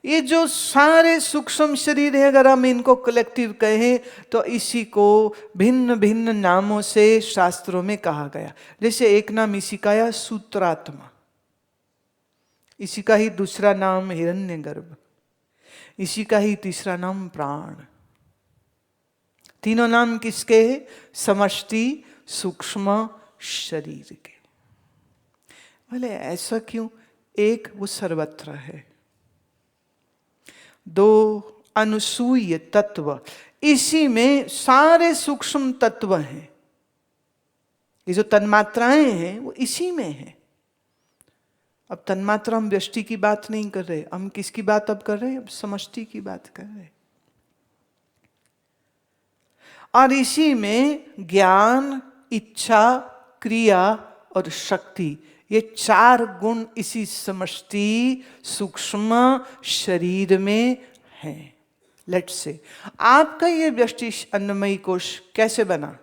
ये जो सारे सूक्ष्म शरीर है, अगर हम इनको कलेक्टिव कहें तो इसी को भिन्न भिन्न नामों से शास्त्रों में कहा गया। जैसे एक नाम इसी का है सूत्रात्मा, इसी का ही दूसरा नाम हिरण्यगर्भ, इसी का ही तीसरा नाम प्राण। तीनों नाम किसके हैं? समष्टि सूक्ष्म शरीर के। बोले ऐसा क्यों? एक, वो सर्वत्र है। दो, अनुसूय तत्व, इसी में सारे सूक्ष्म तत्व हैं। ये जो तन्मात्राएं हैं वो इसी में है। अब तन्मात्रा, हम व्यष्टि की बात नहीं कर रहे, हम किसकी बात अब कर रहे हैं? अब समष्टि की बात कर रहे हैं। और इसी में ज्ञान, इच्छा, क्रिया और शक्ति, ये चार गुण इसी समष्टि सूक्ष्म शरीर में हैं। लेट्स से आपका ये व्यष्टि अन्नमयी कोश कैसे बना?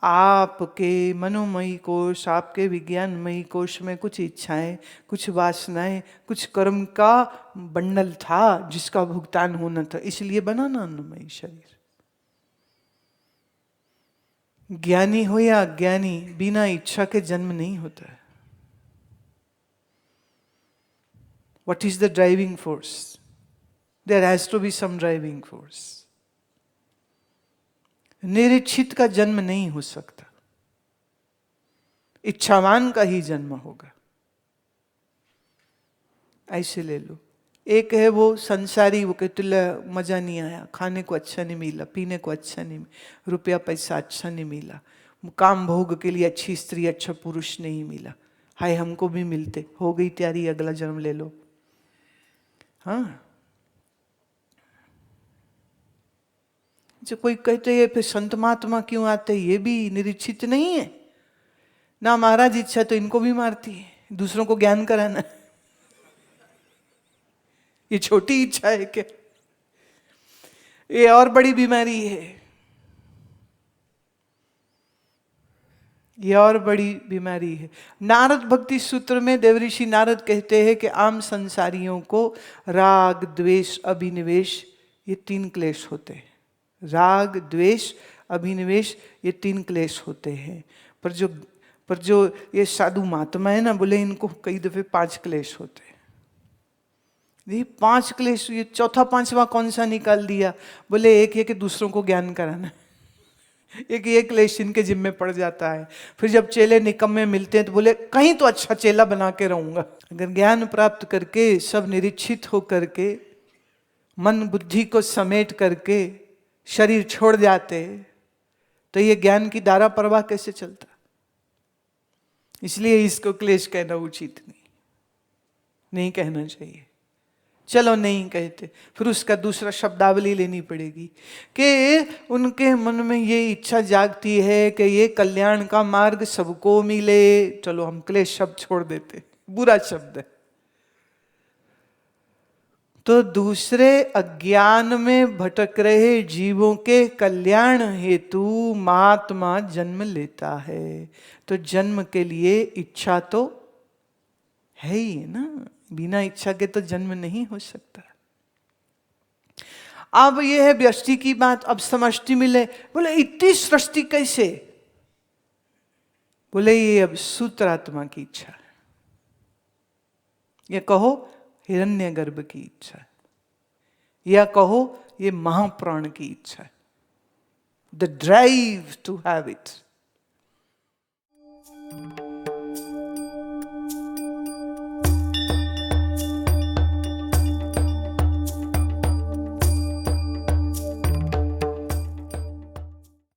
आपके मनोमयी कोश, आपके विज्ञानमयी कोश में कुछ इच्छाएं, कुछ वासनाएं, कुछ कर्म का बंडल था जिसका भुगतान होना था, इसलिए बना ना अन्नमयी शरीर। ज्ञानी हो या अज्ञानी, बिना इच्छा के जन्म नहीं होता है। What is the driving force? There has to be some driving force. निरीक्षित का जन्म नहीं हो सकता, इच्छावान का ही जन्म होगा। ऐसे ले लो, एक है वो संसारी, वो कहते मजा नहीं आया, खाने को अच्छा नहीं मिला, पीने को अच्छा नहीं मिला, रुपया पैसा अच्छा नहीं मिला, काम भोग के लिए अच्छी स्त्री, अच्छा पुरुष नहीं मिला, हाय हमको भी मिलते, हो गई तैयारी, अगला जन्म ले लो। हाँ, जो कोई कहते हैं फिर संत महात्मा क्यों आते, ये भी निरीक्षित नहीं है ना। महाराज इच्छा तो इनको भी मारती है, दूसरों को ज्ञान कराना। ये छोटी इच्छा है क्या? ये और बड़ी बीमारी है, ये और बड़ी बीमारी है। नारद भक्ति सूत्र में देवऋषि नारद कहते हैं कि आम संसारियों को राग, द्वेष, अभिनिवेश, ये तीन क्लेश होते हैं। राग, द्वेष, अभिनिवेश, ये तीन क्लेश होते हैं। पर जो ये साधु महात्मा है ना, बोले इनको कई दफे 5 क्लेश होते हैं। ये 5 क्लेश, ये चौथा पांचवा कौन सा निकाल दिया? बोले एक है कि दूसरों को ज्ञान कराना, एक ये क्लेश इनके जिम्मे पड़ जाता है। फिर जब चेले निकम्मे मिलते हैं तो बोले कहीं तो अच्छा चेला बना के रहूंगा। अगर ज्ञान प्राप्त करके, सब निरीक्षित हो करके, मन बुद्धि को समेट करके शरीर छोड़ जाते तो ये ज्ञान की धारा प्रवाह कैसे चलता? इसलिए इसको क्लेश कहना उचित नहीं कहना चाहिए। चलो नहीं कहते, फिर उसका दूसरा शब्दावली लेनी पड़ेगी कि उनके मन में ये इच्छा जागती है कि ये कल्याण का मार्ग सबको मिले। चलो हम क्लेश शब्द छोड़ देते, बुरा शब्द है। तो दूसरे अज्ञान में भटक रहे जीवों के कल्याण हेतु महात्मा जन्म लेता है। तो जन्म के लिए इच्छा तो है ही ना, बिना इच्छा के तो जन्म नहीं हो सकता। अब यह है व्यष्टि की बात। अब समष्टि मिले, बोले इतनी सृष्टि कैसे? बोले ये अब सूत्रात्मा की इच्छा है, या कहो हिरण्यगर्भ की इच्छा है, या कहो ये महाप्राण की इच्छा है। The drive to have it.